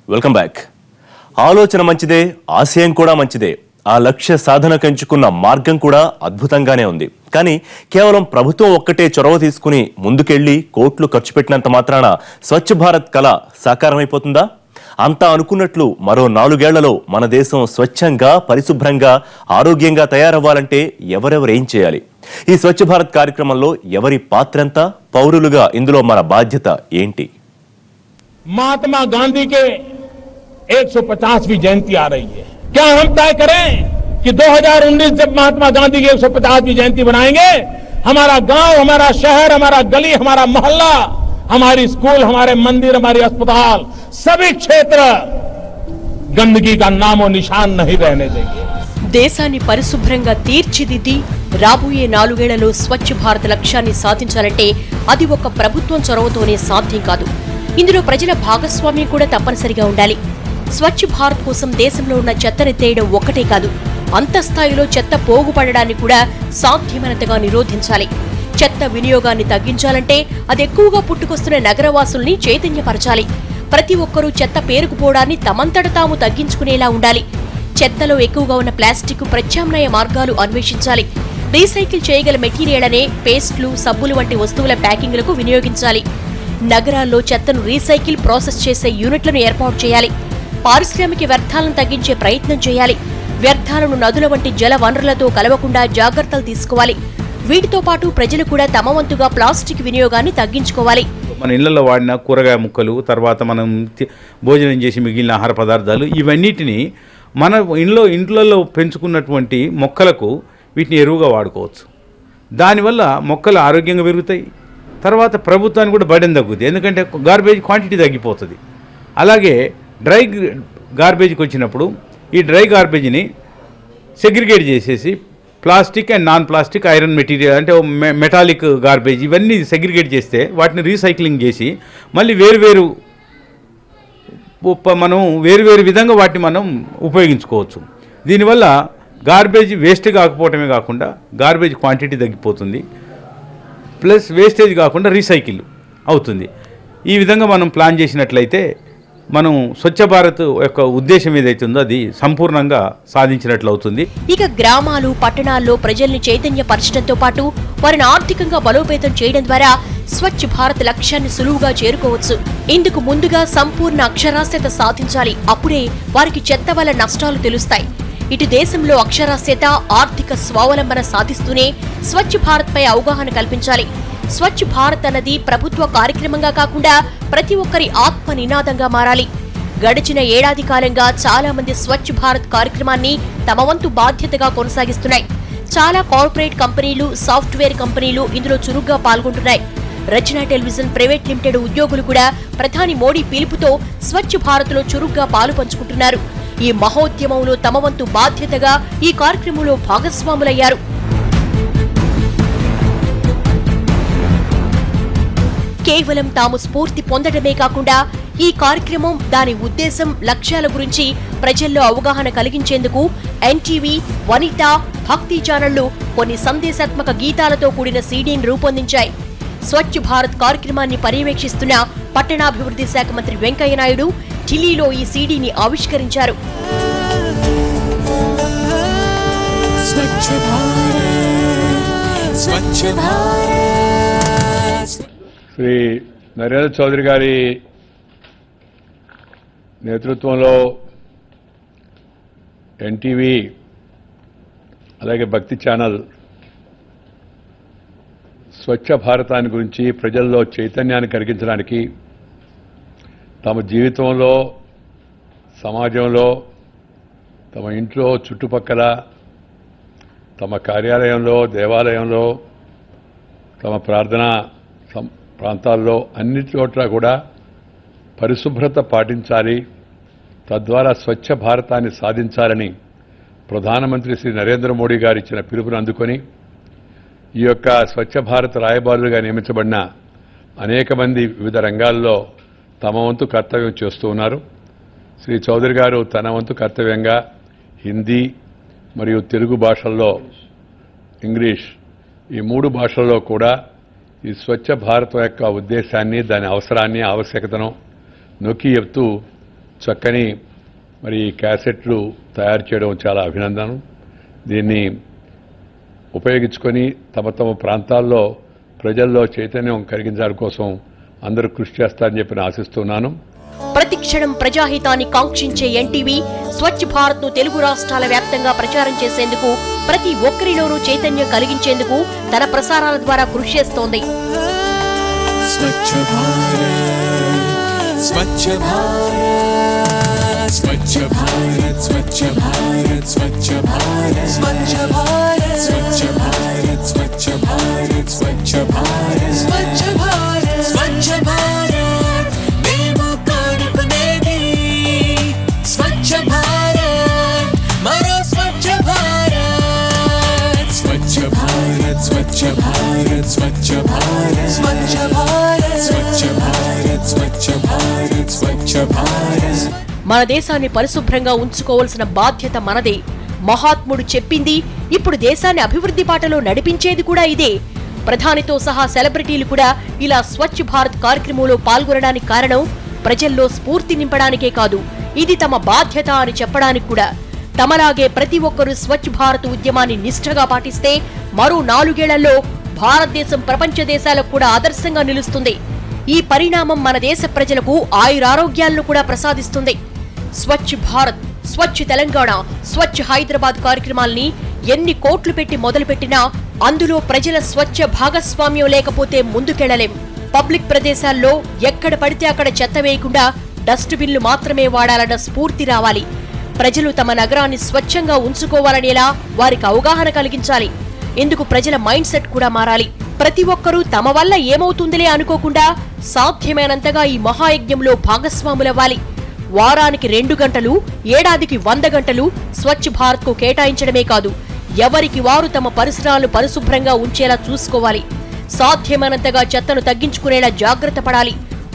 Welcome back. ఆలోచన మంచిదే, ఆశయం కూడా మంచిదే. ఆ లక్ష్య సాధనకు ఎంచుకున్న మార్గం కూడా అద్భుతంగానే ఉంది. కానీ కేవలం ప్రభుత్వం ఒక్కటే చొరవ తీసుకుని ముందుకెళ్లి కోట్లు ఖర్చు పెట్టినంత మాత్రాన స్వచ్ఛ భారత్ కళ సాకారమైపోతుందా? అంతా అనుకున్నట్లు మరో 4 ఏళ్లలో మన దేశం స్వచ్ఛంగా, పరిశుభ్రంగా, ఆరోగ్యంగా తయారవ్వాలంటే ఎవరెవరేం చేయాలి? ఈ స్వచ్ఛ భారత్ కార్యక్రమంలో ఎవరి పాత్ర ఎంత? పౌరులుగా ఇందులో మన బాధ్యత ఏంటి? महात्मा गांधी के 150वीं जयंती आ रही है. क्या हम तय करें कि 2019 जब महात्मा गांधी की 150वीं जयंती बनाएंगे, हमारा गांव, हमारा शहर, हमारा गली, हमारा मोहल्ला, हमारी स्कूल, हमारे मंदिर, हमारे अस्पताल, सभी क्षेत्र गंदगी का नामो निशान नहीं रहने देंगे. దేశాన్ని పరిశుభ్రంగా తీర్చిదిద్ది రాబోయే 4 ఏళ్లలో స్వచ్ఛ భారత్ లక్ష్యాన్ని సాధించాలంటే అది ఒక ప్రభుత్వం చొరవతోనే సాధ్యం కాదు. ఇందులో ప్రజల భాగస్వామ్యం కూడా తప్పనిసరిగా ఉండాలి. స్వచ్ఛ భారత్ కోసం దేశంలో ఉన్న చెత్తనెత్తేయడం ఒక్కటే కాదు, అంతఃస్థాయిలో చెత్త పోగుపడడాన్ని కూడా సాధ్యమైనంతగా నిరోధించాలి. చెత్త వినియోగాన్ని తగ్గించాలంటే అది ఎక్కువగా పుట్టుకొస్తున్న నగరవాసుల్ని చైతన్యపరచాలి. ప్రతి ఒక్కరూ చెత్త పేరుకుపోవడాన్ని తమంతట తాము తగ్గించుకునేలా ఉండాలి. చెత్తలో ఎక్కువగా ఉన్న ప్లాస్టిక్ ప్రత్యామ్నాయ మార్గాలు అన్వేషించాలి. రీసైకిల్ చేయగల మెటీరియల్ అనే పేస్ట్లు, సబ్బులు వంటి వస్తువుల ప్యాకింగ్లకు వినియోగించాలి. నగరాల్లో చెత్తను రీసైకిల్, ప్రాసెస్ చేసే యూనిట్లను ఏర్పాటు చేయాలి. పారిశ్రామిక వ్యర్థాలను తగ్గించే ప్రయత్నం చేయాలి. వ్యర్థాలను నదుల వంటి జల వనరులతో కలవకుండా జాగ్రత్తలు తీసుకోవాలి. వీటితో పాటు ప్రజలు కూడా తమ వంతుగా ప్లాస్టిక్ వినియోగాన్ని తగ్గించుకోవాలి. మన ఇళ్లలో వాడిన కూరగాయ ముక్కలు, తర్వాత మనం భోజనం చేసి మిగిలిన ఆహార పదార్థాలు, ఇవన్నిటిని మన ఇంట్లలో పెంచుకున్నటువంటి మొక్కలకు వీటిని ఎరువుగా వాడుకోవచ్చు. దానివల్ల మొక్కలు ఆరోగ్యంగా పెరుగుతాయి. తర్వాత ప్రభుత్వానికి కూడా బర్డెన్ తగ్గుతుంది, ఎందుకంటే గార్బేజ్ క్వాంటిటీ తగ్గిపోతుంది. అలాగే డ్రై గార్బేజ్కి వచ్చినప్పుడు ఈ డ్రై గార్బేజ్ని సెగ్రిగేట్ చేసేసి plastic and non plastic, iron material అంటే మెటాలిక్ గార్బేజ్, ఇవన్నీ సెగ్రిగేట్ చేస్తే వాటిని రీసైక్లింగ్ చేసి మళ్ళీ వేరు విధంగా వాటిని మనం ఉపయోగించుకోవచ్చు. దీనివల్ల గార్బేజ్ వేస్ట్ కాకపోవటమే కాకుండా గార్బేజ్ క్వాంటిటీ తగ్గిపోతుంది, ప్లస్ వేస్టేజ్ కాకుండా రీసైకిల్ అవుతుంది. ఈ విధంగా మనం ప్లాన్ చేసినట్లయితే మనం స్వచ్ఛ భారత్ యొక్క ఉద్దేశం ఏదైతుందో అది సంపూర్ణంగా సాధించినట్లు అవుతుంది. ఇక గ్రామాలు, పట్టణాల్లో ప్రజల్ని చైతన్యపరచడంతో పాటు వారిని ఆర్థికంగా బలోపేతం చేయడం ద్వారా స్వచ్ఛ భారత్ లక్ష్యాన్ని సులువుగా చేరుకోవచ్చు. ఇందుకు ముందుగా సంపూర్ణ అక్షరాస్యత సాధించాలి. అప్పుడే వారికి చెత్త వల్ల నష్టాలు తెలుస్తాయి. ఇటు దేశంలో అక్షరాస్యత, ఆర్థిక స్వావలంబన సాధిస్తూనే స్వచ్ఛ భారత్ పై అవగాహన కల్పించాలి. స్వచ్ఛ భారత్ అన్నది ప్రభుత్వ కార్యక్రమంగా కాకుండా ప్రతి ఒక్కరి ఆత్మ నినాదంగా మారాలి. గడిచిన ఏడాది కాలంగా చాలా మంది స్వచ్ఛ భారత్ కార్యక్రమాన్ని తమ వంతు బాధ్యతగా కొనసాగిస్తున్నాయి. చాలా కార్పొరేట్ కంపెనీలు, సాఫ్ట్వేర్ కంపెనీలు ఇందులో చురుగ్గా పాల్గొంటున్నాయి. రచన టెలివిజన్ ప్రైవేట్ లిమిటెడ్ ఉద్యోగులు కూడా ప్రధాని మోడీ పిలుపుతో స్వచ్ఛ భారత్ లో చురుగ్గా పాలు పంచుకుంటున్నారు. ఈ మహోద్యమంలో తమ వంతు బాధ్యతగా ఈ కార్యక్రమంలో భాగస్వాములయ్యారు. కేవలం తాము స్ఫూర్తి పొందడమే కాకుండా ఈ కార్యక్రమం, దాని ఉద్దేశం, లక్ష్యాల గురించి ప్రజల్లో అవగాహన కలిగించేందుకు ఎన్టీవీ, వనిత, భక్తి ఛానళ్లు కొన్ని సందేశాత్మక గీతాలతో కూడిన సీడీని రూపొందించాయి. స్వచ్ఛ భారత్ కార్యక్రమాన్ని పర్యవేక్షిస్తున్న పట్టణాభివృద్ధి శాఖ మంత్రి వెంకయ్య నాయుడు ఢిల్లీలో ఈ సీడీని ఆవిష్కరించారు. శ్రీ నరేంద్ర చౌదరి గారి నేతృత్వంలో ఎన్టీవీ అలాగే భక్తి ఛానల్ స్వచ్ఛ భారతాన్ని గురించి ప్రజల్లో చైతన్యాన్ని కలిగించడానికి తమ జీవితంలో, సమాజంలో, తమ ఇంట్లో, చుట్టుపక్కల, తమ కార్యాలయంలో, దేవాలయంలో, తమ ప్రార్థనా ప్రాంతాల్లో అన్ని చోట్ల కూడా పరిశుభ్రత పాటించాలి, తద్వారా స్వచ్ఛ భారతాన్ని సాధించాలని ప్రధానమంత్రి శ్రీ నరేంద్ర మోడీ గారు ఇచ్చిన పిలుపును అందుకొని ఈ యొక్క స్వచ్ఛ భారత్ రాయబారులుగా నియమించబడిన అనేక మంది వివిధ రంగాల్లో తమ వంతు కర్తవ్యం చేస్తూ ఉన్నారు. శ్రీ చౌదరి గారు తన వంతు కర్తవ్యంగా హిందీ మరియు తెలుగు భాషల్లో, ఇంగ్లీష్, ఈ 3 భాషల్లో కూడా ఈ స్వచ్ఛ భారత్ యొక్క ఉద్దేశాన్ని, దాని అవసరాన్ని, ఆవశ్యకతను నొక్కి చెప్తూ చక్కని మరి క్యాసెట్లు తయారు చేయడం చాలా అభినందనం. దీన్ని ఉపయోగించుకొని తమ తమ ప్రాంతాల్లో ప్రజల్లో చైతన్యం కలిగించడం కోసం అందరూ కృషి చేస్తారని చెప్పి ఆశిస్తున్నాను. ప్రతిక్షణం ప్రజాహితాన్ని కాంక్షించే ఎన్టీవీ స్వచ్ఛ భారత్ ను తెలుగు రాష్ట్రాల వ్యాప్తంగా ప్రచారం చేసేందుకు, ప్రతి ఒక్కరిలోనూ చైతన్యం కలిగించేందుకు తన ప్రసారాల ద్వారా కృషి చేస్తోంది. స్వచ్ఛ భారత్ స్వచ్ఛ భారత్ స్వచ్ఛ భారత్ స్వచ్ఛ భారత్ స్వచ్ఛ భారత్ స్వచ్ఛ భారత్ స్వచ్ఛ భారత్ స్వచ్ఛ భారత్ స్వచ్ఛ భారత్ స్వచ్ఛ భారత్ స్వచ్ఛ భారత్ మేము కోరుకునేది స్వచ్ఛ భారత్, మరో స్వచ్ఛ భారత్. స్వచ్ఛ భారత్ స్వచ్ఛ భారత్ స్వచ్ఛ భారత్ స్వచ్ఛ భారత్ స్వచ్ఛ భారత్ స్వచ్ఛ భారత్ స్వచ్ఛ భారత్. మన దేశాన్ని పరిశుభ్రంగా ఉంచుకోవాల్సిన బాధ్యత మనదే. మహాత్ముడు చెప్పింది, ఇప్పుడు దేశాన్ని అభివృద్ధి బాటలో నడిపించేది కూడా ఇదే. ప్రధానితో సహా సెలబ్రిటీలు కూడా ఇలా స్వచ్ఛ భారత్ కార్యక్రమంలో పాల్గొనడానికి కారణం ప్రజల్లో స్ఫూర్తి నింపడానికే కాదు, ఇది తమ బాధ్యత అని చెప్పడానికి కూడా. తమలాగే ప్రతి ఒక్కరూ స్వచ్ఛ భారత్ ఉద్యమాన్ని నిష్ఠగా పాటిస్తే మరో 4 ఏళ్లలో భారతదేశం ప్రపంచ దేశాలకు కూడా ఆదర్శంగా నిలుస్తుంది. ఈ పరిణామం మన దేశ ప్రజలకు ఆయురారోగ్యాలను కూడా ప్రసాదిస్తుంది. స్వచ్ఛ భారత్, స్వచ్ఛ తెలంగాణ, స్వచ్ఛ హైదరాబాద్ కార్యక్రమాల్ని ఎన్ని కోట్లు పెట్టి మొదలుపెట్టినా అందులో ప్రజల స్వచ్ఛ భాగస్వామ్యం లేకపోతే ముందుకెళ్లలేం. పబ్లిక్ ప్రదేశాల్లో ఎక్కడ పడితే అక్కడ చెత్త వేయకుండా డస్ట్బిన్లు మాత్రమే వాడాలన్న స్ఫూర్తి రావాలి. ప్రజలు తమ నగరాన్ని స్వచ్ఛంగా ఉంచుకోవాలనేలా వారికి అవగాహన కలిగించాలి. ఇందుకు ప్రజల మైండ్ సెట్ కూడా మారాలి. ప్రతి ఒక్కరూ తమ వల్ల ఏమవుతుందిలే అనుకోకుండా సాధ్యమైనంతగా ఈ మహాయజ్ఞంలో భాగస్వాములవ్వాలి. వారానికి 2 గంటలు, ఏడాదికి 100 గంటలు స్వచ్ఛ భారత్ కు కేటాయించడమే కాదు, ఎవరికి వారు తమ పరిసరాలను పరిశుభ్రంగా ఉంచేలా చూసుకోవాలి. సాధ్యమైనంతగా చెత్తను తగ్గించుకునేలా జాగ్రత్త పడాలి.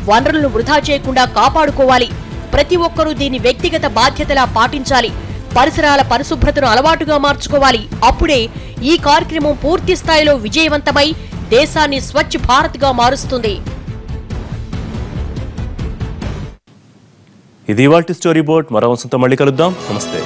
వనరులను వృధా చేయకుండా కాపాడుకోవాలి. ప్రతి ఒక్కరూ దీన్ని వ్యక్తిగత బాధ్యతలా పాటించాలి. పరిసరాల పరిశుభ్రతను అలవాటుగా మార్చుకోవాలి. అప్పుడే ఈ కార్యక్రమం పూర్తి స్థాయిలో విజయవంతమై దేశాన్ని స్వచ్ఛ భారత్ గా మారుస్తుంది. ఇది ఇవాల్టి స్టోరీ బోర్డ్. మరో అంశంతో మళ్ళీ కలుద్దాం. నమస్తే.